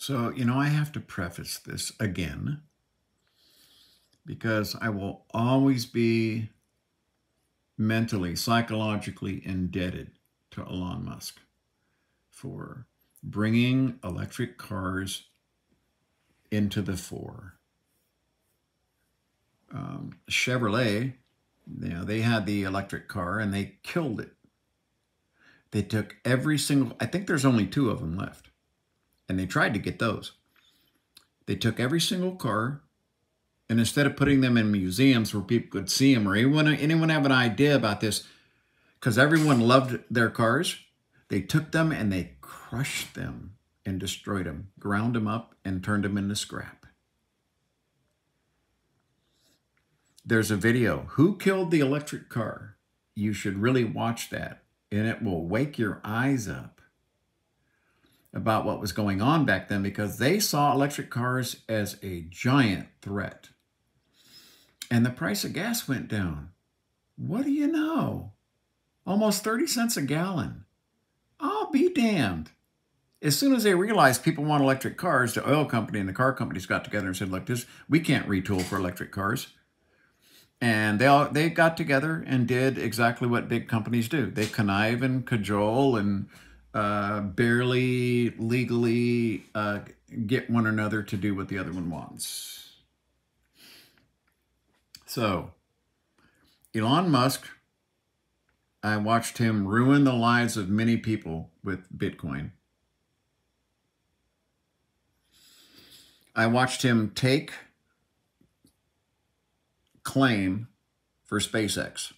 So, I have to preface this again because I will always be mentally, psychologically indebted to Elon Musk for bringing electric cars into the fore. Chevrolet, they had the electric car and they killed it. They took every single, I think there's only two of them left, and they tried to get those. They took every single car, and instead of putting them in museums where people could see them or anyone have an idea about this, because everyone loved their cars, they took them and they crushed them and destroyed them, ground them up and turned them into scrap. There's a video, Who Killed the Electric Car? You should really watch that, and it will wake your eyes up about what was going on back then, because they saw electric cars as a giant threat. And the price of gas went down. What do you know? Almost 30 cents a gallon. I'll be damned. As soon as they realized people want electric cars, the oil company and the car companies got together and said, look, we can't retool for electric cars. And they got together and did exactly what big companies do. They connive and cajole and barely legally get one another to do what the other one wants. So, Elon Musk, I watched him ruin the lives of many people with Bitcoin. I watched him take claim for SpaceX.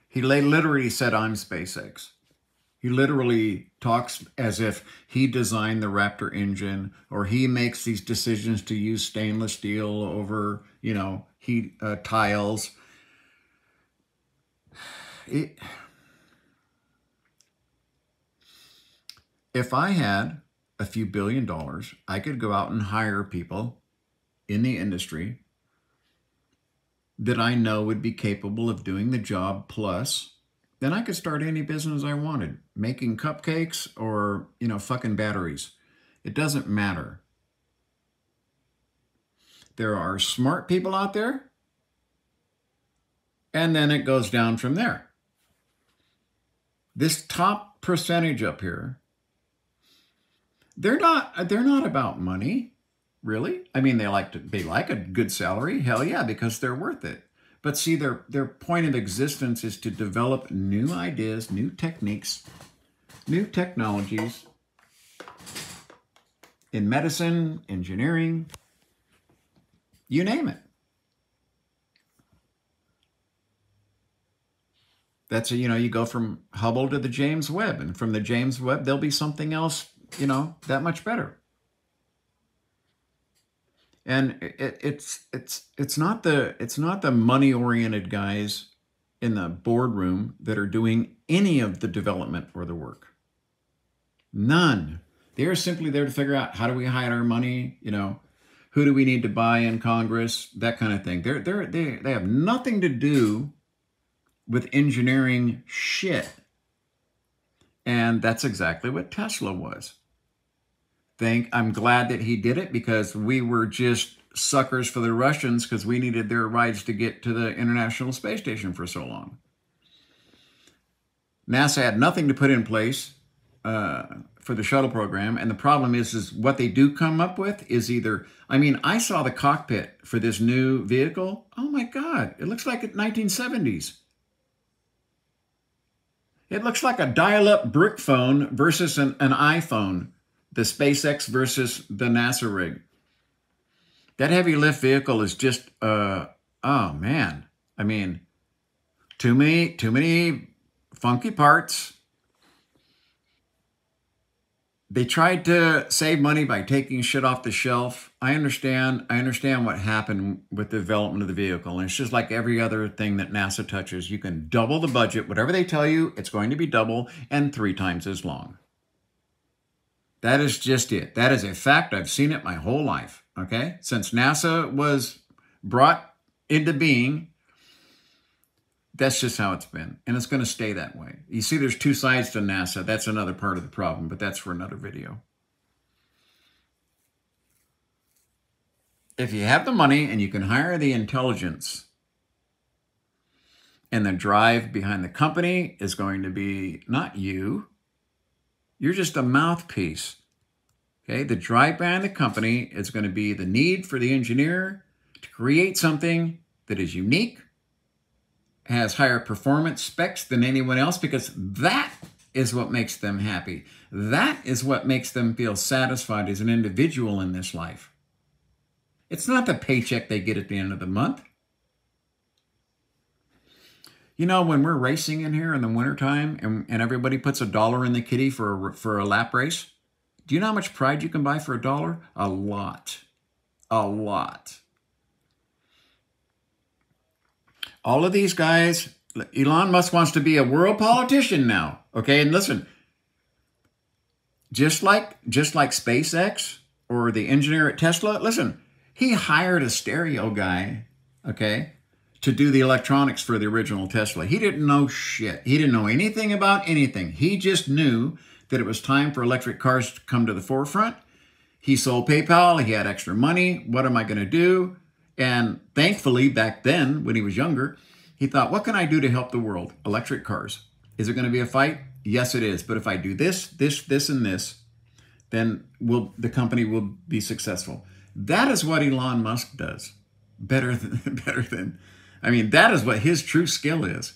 He literally said, I'm SpaceX. He literally talks as if he designed the Raptor engine, or he makes these decisions to use stainless steel over, heat tiles. If I had a few $1 billion, I could go out and hire people in the industry that I know would be capable of doing the job, plus then I could start any business I wanted, making cupcakes or, fucking batteries. It doesn't matter. There are smart people out there, and then it goes down from there. This top percentage up here, they're not about money, really. I mean, they like a good salary, hell yeah, because they're worth it. But see, their point of existence is to develop new ideas, new techniques, new technologies in medicine, engineering, you name it. That's you go from Hubble to the James Webb, and from the James Webb, there'll be something else, that much better. And it's not the money-oriented guys in the boardroom that are doing any of the development or the work. None. They are simply there to figure out, how do we hide our money? Who do we need to buy in Congress? That kind of thing. They have nothing to do with engineering shit. And that's exactly what Tesla was. I'm glad that he did it, because we were just suckers for the Russians because we needed their rides to get to the International Space Station for so long. NASA had nothing to put in place for the shuttle program, and the problem is what they do come up with is either, I saw the cockpit for this new vehicle. Oh my God, it looks like 1970s. It looks like a dial-up brick phone versus an iPhone. The SpaceX versus the NASA rig. That heavy lift vehicle is just, oh man. Too many funky parts. They tried to save money by taking shit off the shelf. I understand what happened with the development of the vehicle. And it's just like every other thing that NASA touches. You can double the budget. Whatever they tell you, it's going to be double and 3 times as long. That is just it. That is a fact. I've seen it my whole life, okay? Since NASA was brought into being, that's just how it's been. And it's going to stay that way. You see, there's 2 sides to NASA. That's another part of the problem, but that's for another video. If you have the money and you can hire the intelligence, and the drive behind the company is going to be not you. You're just a mouthpiece. Okay, the drive behind the company is going to be the need for the engineer to create something that is unique, has higher performance specs than anyone else, because that is what makes them happy. That is what makes them feel satisfied as an individual in this life. It's not the paycheck they get at the end of the month. You know, when we're racing in here in the wintertime and everybody puts $1 in the kitty for a lap race, do you know how much pride you can buy for $1? A lot. A lot. All of these guys, Elon Musk wants to be a world politician now. Okay, and listen, just like SpaceX or the engineer at Tesla, listen, he hired a stereo guy, okay, to do the electronics for the original Tesla. He didn't know shit. He didn't know anything about anything. He just knew that it was time for electric cars to come to the forefront. He sold PayPal. He had extra money. What am I going to do? And thankfully, back then, when he was younger, he thought, what can I do to help the world? Electric cars. Is it going to be a fight? Yes, it is. But if I do this, and this, then the company will be successful. That is what Elon Musk does. Better than, I mean, that is what his true skill is.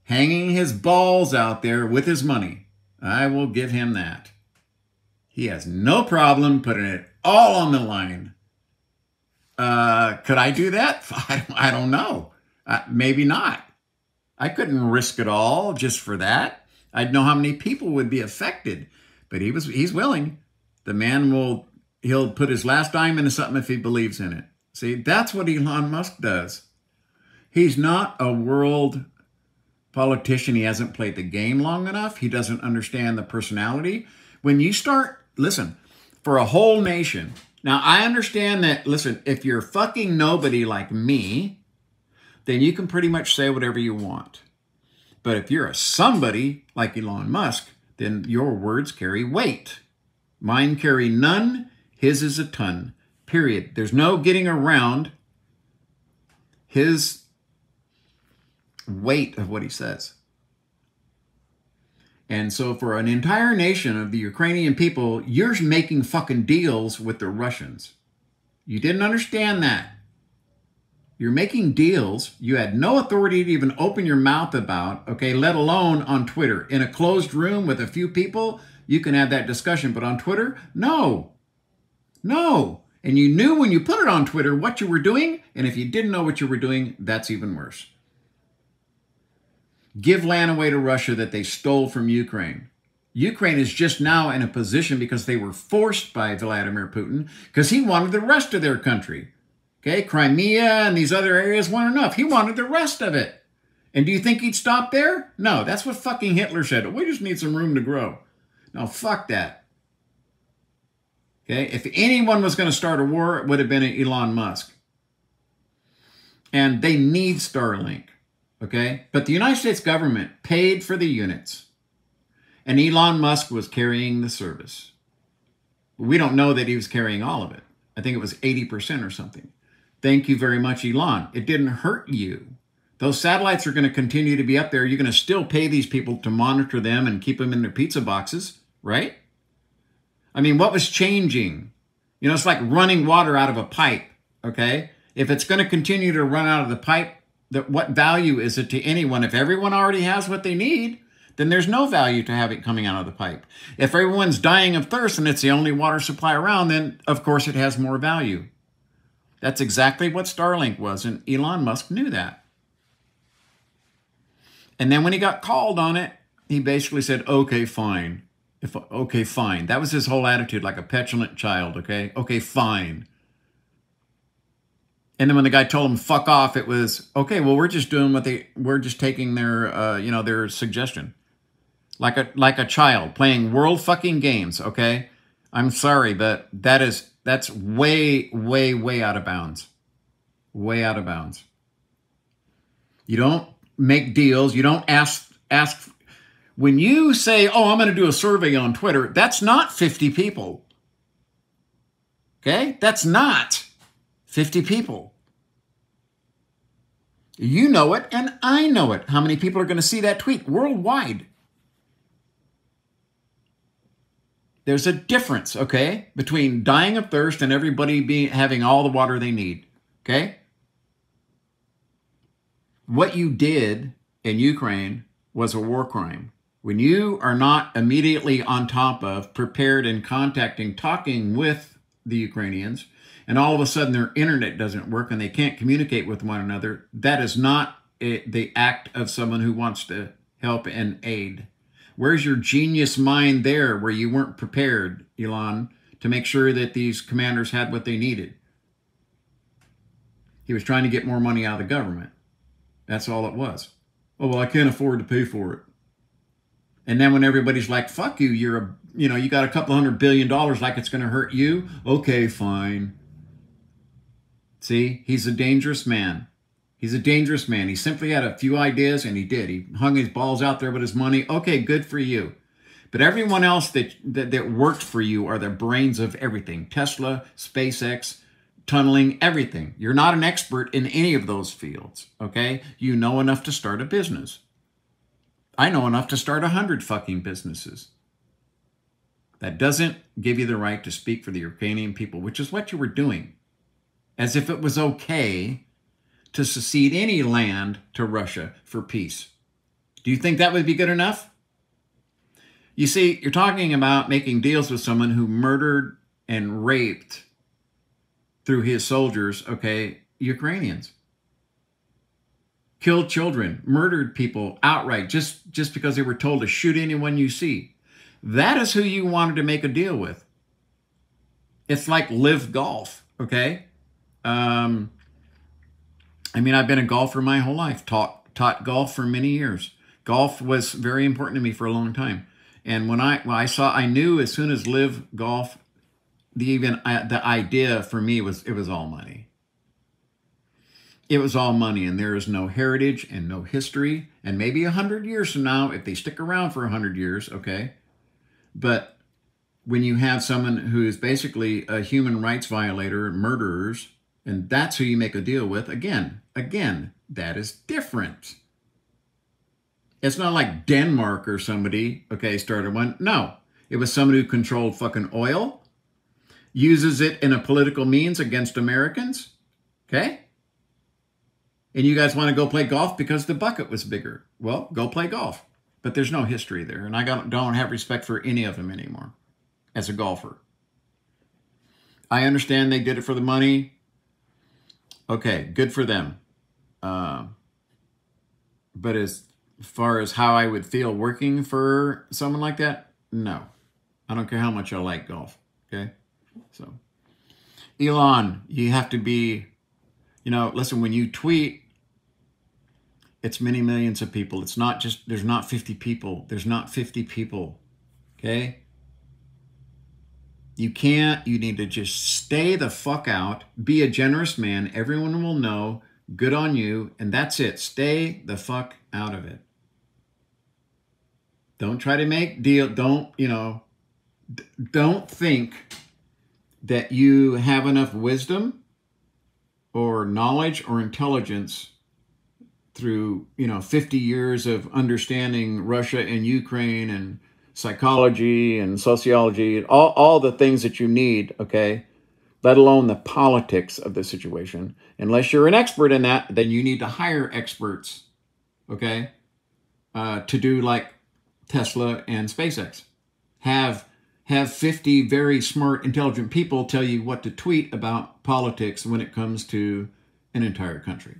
Hanging his balls out there with his money. I will give him that. He has no problem putting it all on the line. Could I do that? I don't know. Maybe not. I couldn't risk it all just for that. I'd know how many people would be affected. But he's willing. The man he'll put his last dime into something if he believes in it. See, that's what Elon Musk does. He's not a world politician. He hasn't played the game long enough. He doesn't understand the personality. When you start, listen, for a whole nation. Now, I understand that, listen, if you're fucking nobody like me, then you can pretty much say whatever you want. But if you're a somebody like Elon Musk, then your words carry weight. Mine carry none. His is a ton. Period. There's no getting around his weight of what he says. And so for an entire nation of the Ukrainian people, you're making fucking deals with the Russians. You didn't understand that. You're making deals you had no authority to even open your mouth about, okay, let alone on Twitter. In a closed room with a few people, you can have that discussion. But on Twitter, no. No. And you knew when you put it on Twitter what you were doing. And if you didn't know what you were doing, that's even worse. Give land away to Russia that they stole from Ukraine. Ukraine is just now in a position because they were forced by Vladimir Putin because he wanted the rest of their country. Okay, Crimea and these other areas weren't enough. He wanted the rest of it. And do you think he'd stop there? No, that's what fucking Hitler said. We just need some room to grow. No, fuck that. Okay, if anyone was going to start a war, it would have been Elon Musk. And they need Starlink. Okay, but the United States government paid for the units. And Elon Musk was carrying the service. We don't know that he was carrying all of it. I think it was 80% or something. Thank you very much, Elon. It didn't hurt you. Those satellites are going to continue to be up there. You're going to still pay these people to monitor them and keep them in their pizza boxes, right? I mean, what was changing? You know, it's like running water out of a pipe, okay? If it's going to continue to run out of the pipe, what value is it to anyone? If everyone already has what they need, then there's no value to have it coming out of the pipe. If everyone's dying of thirst and it's the only water supply around, then of course it has more value. That's exactly what Starlink was, and Elon Musk knew that. And then when he got called on it, he basically said, okay, fine. Okay, fine. That was his whole attitude, like a petulant child, okay? Okay, fine. And then when the guy told him fuck off, it was, okay, well, we're just doing we're just taking their, their suggestion. Like a child playing world fucking games, okay? I'm sorry, but that's way, way, way out of bounds. Way out of bounds. You don't make deals. You don't ask. When you say, oh, I'm going to do a survey on Twitter, that's not 50 people. Okay? That's not. 50 people. You know it, and I know it. How many people are going to see that tweet worldwide? There's a difference, okay, between dying of thirst and everybody having all the water they need, okay? What you did in Ukraine was a war crime. When you are not immediately on top of, prepared and talking with the Ukrainians, and all of a sudden their internet doesn't work and they can't communicate with one another, that is not the act of someone who wants to help and aid. Where's your genius mind there where you weren't prepared, Elon, to make sure that these commanders had what they needed? He was trying to get more money out of the government. That's all it was. Oh, well, I can't afford to pay for it. And then when everybody's like, fuck you, you got a couple $100 billion like it's going to hurt you. Okay, fine. See, he's a dangerous man. He's a dangerous man. He simply had a few ideas, and he did. He hung his balls out there with his money. Okay, good for you. But everyone else that worked for you are the brains of everything. Tesla, SpaceX, tunneling, everything. You're not an expert in any of those fields, okay? You know enough to start a business. I know enough to start 100 fucking businesses. That doesn't give you the right to speak for the Ukrainian people, which is what you were doing. As if it was okay to secede any land to Russia for peace. Do you think that would be good enough? You see, you're talking about making deals with someone who murdered and raped through his soldiers, okay, Ukrainians. Killed children, murdered people outright just because they were told to shoot anyone you see. That is who you wanted to make a deal with. It's like live golf, okay? I mean, I've been a golfer my whole life, taught golf for many years. Golf was very important to me for a long time. And when I knew as soon as live golf, the idea for me was, it was all money. It was all money, and there is no heritage and no history. And maybe 100 years from now, if they stick around for 100 years, okay. But when you have someone who is basically a human rights violator, murderers, and that's who you make a deal with, again, that is different. It's not like Denmark or somebody, okay, started one. No, it was somebody who controlled fucking oil, uses it in a political means against Americans, okay? And you guys want to go play golf because the bucket was bigger. Well, go play golf. But there's no history there, and I don't have respect for any of them anymore as a golfer. I understand they did it for the money. Okay, good for them. But as far as how I would feel working for someone like that, no. I don't care how much I like golf, okay? So, Elon, you have to be, listen, when you tweet, it's many millions of people. It's not just, there's not 50 people. There's not 50 people, okay? You need to just stay the fuck out, be a generous man, everyone will know, good on you, and that's it. Stay the fuck out of it. Don't try to make deal, don't think that you have enough wisdom or knowledge or intelligence through, 50 years of understanding Russia and Ukraine and psychology and sociology, all the things that you need, okay, let alone the politics of the situation. Unless you're an expert in that, then you need to hire experts, okay, to do like Tesla and SpaceX. Have 50 very smart, intelligent people tell you what to tweet about politics when it comes to an entire country.